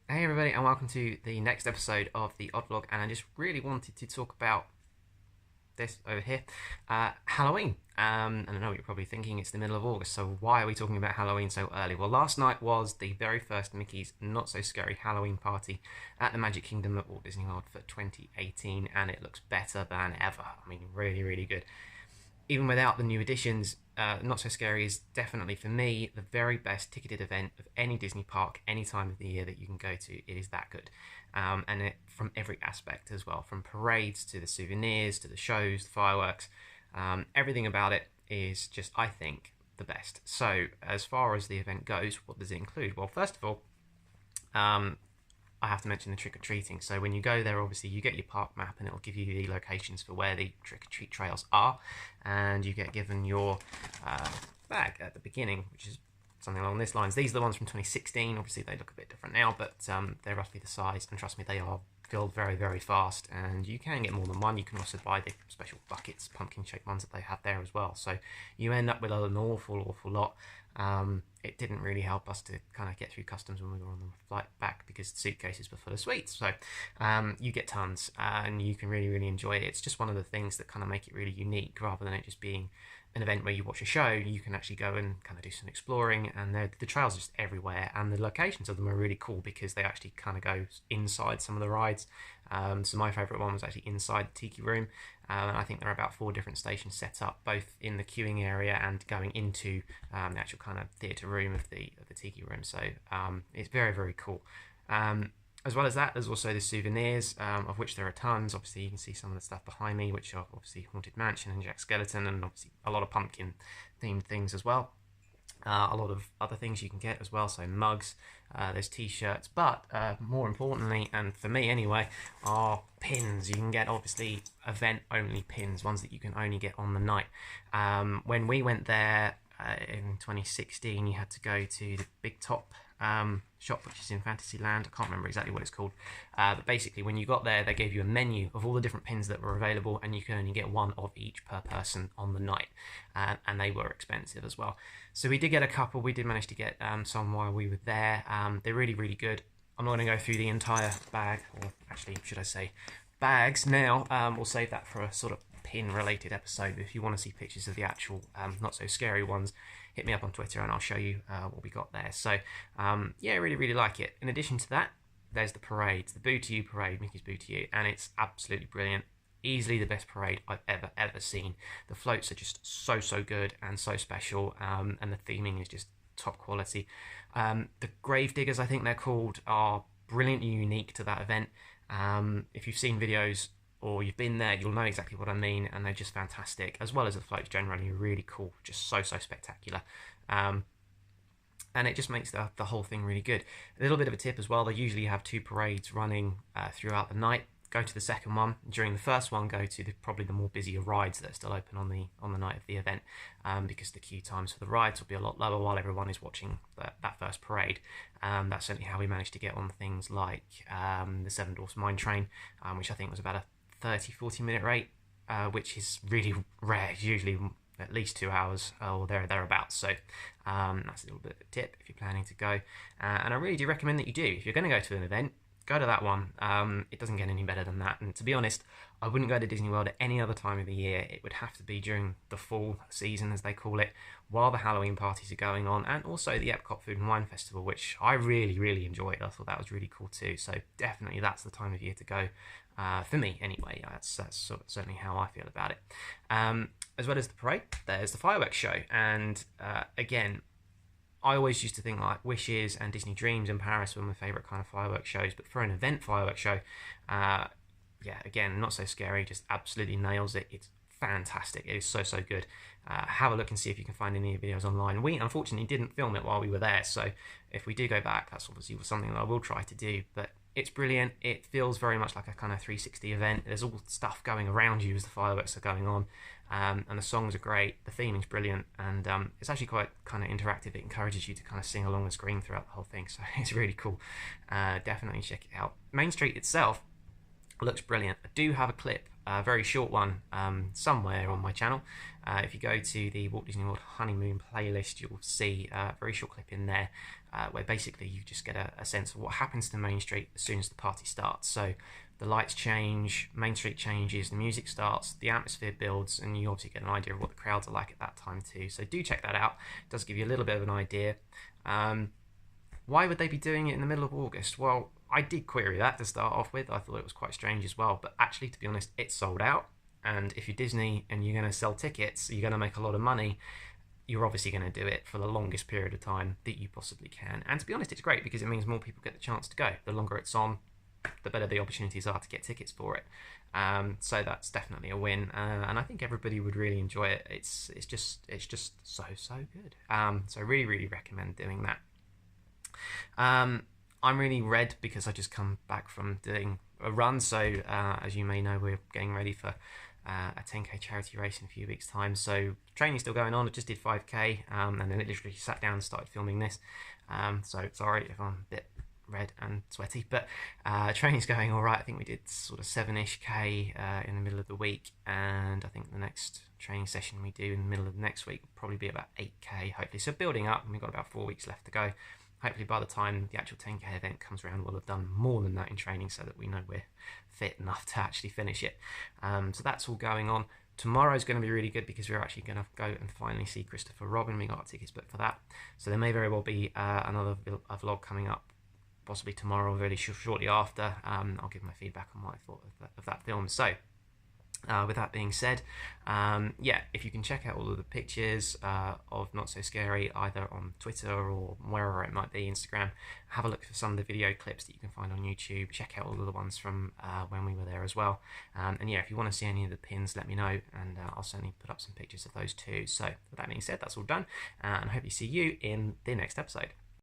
Hey everybody, and welcome to the next episode of the Odd Vlog. And I just really wanted to talk about this over here, Halloween. And I know what you're probably thinking, it's the middle of August, so why are we talking about Halloween so early? Well, last night was the very first Mickey's Not So Scary Halloween party at the Magic Kingdom at Walt Disney World for 2018, and it looks better than ever. I mean, really, really good. Even without the new additions, Not So Scary is definitely, for me, the very best ticketed event of any Disney park, any time of the year that you can go to. It is that good. And it, from every aspect as well, from parades to the souvenirs, to the shows, the fireworks, everything about it is just, I think, the best. So, as far as the event goes, what does it include? Well, first of all, I have to mention the trick-or-treating. So when you go there, obviously you get your park map and it'll give you the locations for where the trick-or-treat trails are, and you get given your bag at the beginning, which is something along this lines. These are the ones from 2016. Obviously they look a bit different now, but they're roughly the size, and trust me, they are filled very, very fast, and you can get more than one. You can also buy the special buckets, pumpkin-shaped ones that they have there as well. So you end up with an awful lot. It didn't really help us to kind of get through customs when we were on the flight back because the suitcases were full of sweets. So you get tons, and you can really, really enjoy it. It's just one of the things that kind of make it really unique, rather than it just being an event where you watch a show. You can actually go and kind of do some exploring, and the trails are just everywhere, and the locations of them are really cool because they actually kind of go inside some of the rides. So my favourite one was actually inside the Tiki Room, and I think there are about 4 different stations set up, both in the queuing area and going into the actual kind of theatre room of the Tiki Room. So it's very, very cool. As well as that, there's also the souvenirs, of which there are tons. Obviously, you can see some of the stuff behind me, which are obviously Haunted Mansion and Jack Skellington, and obviously a lot of pumpkin-themed things as well. A lot of other things you can get as well, so mugs, there's t-shirts, but more importantly, and for me anyway, are pins. You can get obviously event-only pins, ones that you can only get on the night. When we went there in 2016, you had to go to the Big Top shop, which is in Fantasyland. I can't remember exactly what it's called, but basically when you got there, they gave you a menu of all the different pins that were available, and you can only get one of each per person on the night, and they were expensive as well. So we did get a couple. We did manage to get some while we were there. They're really, really good. I'm not going to go through the entire bag, or actually should I say bags now. We'll save that for a sort of pin related episode. If you want to see pictures of the actual not so scary ones, hit me up on Twitter and I'll show you what we got there. So yeah, really, really like it. In addition to that, there's the parades, the Boo to You parade, Mickey's Boo to You, and it's absolutely brilliant. Easily the best parade I've ever seen. The floats are just so good and so special, and the theming is just top quality. The grave diggers, I think they're called, are brilliantly unique to that event. If you've seen videos or you've been there, you'll know exactly what I mean, and they're just fantastic, as well as the floats generally really cool, just so spectacular. And it just makes the whole thing really good. A little bit of a tip as well, they usually have 2 parades running throughout the night. Go to the second one. During the first one, go to probably the more busier rides that are still open on the night of the event, because the queue times for the rides will be a lot lower while everyone is watching that first parade. That's certainly how we managed to get on things like the Seven Dwarfs Mine Train, which I think was about a 30-40 minute rate, which is really rare. It's usually at least 2 hours or thereabouts. So that's a little bit of a tip if you're planning to go, and I really do recommend that you do. If you're going to go to an event, go to that one. It doesn't get any better than that. And to be honest, I wouldn't go to Disney World at any other time of the year. It would have to be during the fall season, as they call it, while the Halloween parties are going on, and also the Epcot Food and Wine Festival, which I really, really enjoyed. I thought that was really cool too. So definitely that's the time of year to go, for me anyway. That's certainly how I feel about it. As well as the parade, there's the fireworks show. And again, I always used to think like Wishes and Disney Dreams in Paris were my favourite kind of fireworks shows, but for an event fireworks show, yeah, again, Not So Scary just absolutely nails it. It's fantastic. It is so good. Have a look and see if you can find any videos online. We unfortunately didn't film it while we were there, so if we do go back, that's obviously something that I will try to do, but it's brilliant. It feels very much like a kind of 360 event. There's all stuff going around you as the fireworks are going on, and the songs are great, the theming's brilliant, and it's actually quite kind of interactive. It encourages you to kind of sing along the screen throughout the whole thing, so it's really cool. Definitely check it out. Main Street itself looks brilliant. I do have a clip, a very short one, somewhere on my channel, If you go to the Walt Disney World honeymoon playlist, you'll see a very short clip in there where basically you just get a sense of what happens to Main Street as soon as the party starts. So the lights change, Main Street changes, the music starts, the atmosphere builds, and you obviously get an idea of what the crowds are like at that time too. So do check that out. It does give you a little bit of an idea. Why would they be doing it in the middle of August? Well, I did query that to start off with. I thought it was quite strange as well. But actually, to be honest, it's sold out. And if you're Disney and you're going to sell tickets, you're going to make a lot of money, you're obviously going to do it for the longest period of time that you possibly can. And to be honest, it's great because it means more people get the chance to go. The longer it's on, the better the opportunities are to get tickets for it. So that's definitely a win, and I think everybody would really enjoy it. It's just so good. So really recommend doing that. I'm really red because I just come back from doing a run. So as you may know, we're getting ready for a 10k charity race in a few weeks' time. So training's still going on. I just did 5k, and then it literally sat down and started filming this. So sorry if I'm a bit red and sweaty, but training's going all right. I think we did sort of 7-ish k in the middle of the week, and I think the next training session we do in the middle of next week will probably be about 8k, hopefully. So building up, and we've got about 4 weeks left to go. Hopefully by the time the actual 10k event comes around, we'll have done more than that in training so that we know we're fit enough to actually finish it. So that's all going on. Tomorrow's going to be really good because we're actually going to go and finally see Christopher Robin. We got our tickets booked for that. So there may very well be another vlog coming up, possibly tomorrow or really shortly after. I'll give my feedback on what I thought of that film. So with that being said, yeah, if you can check out all of the pictures of Not So Scary either on Twitter or wherever it might be, Instagram, have a look for some of the video clips that you can find on YouTube. Check out all of the ones from when we were there as well. And yeah, if you want to see any of the pins, let me know, and I'll certainly put up some pictures of those too. So with that being said, that's all done, and I hope to see you in the next episode.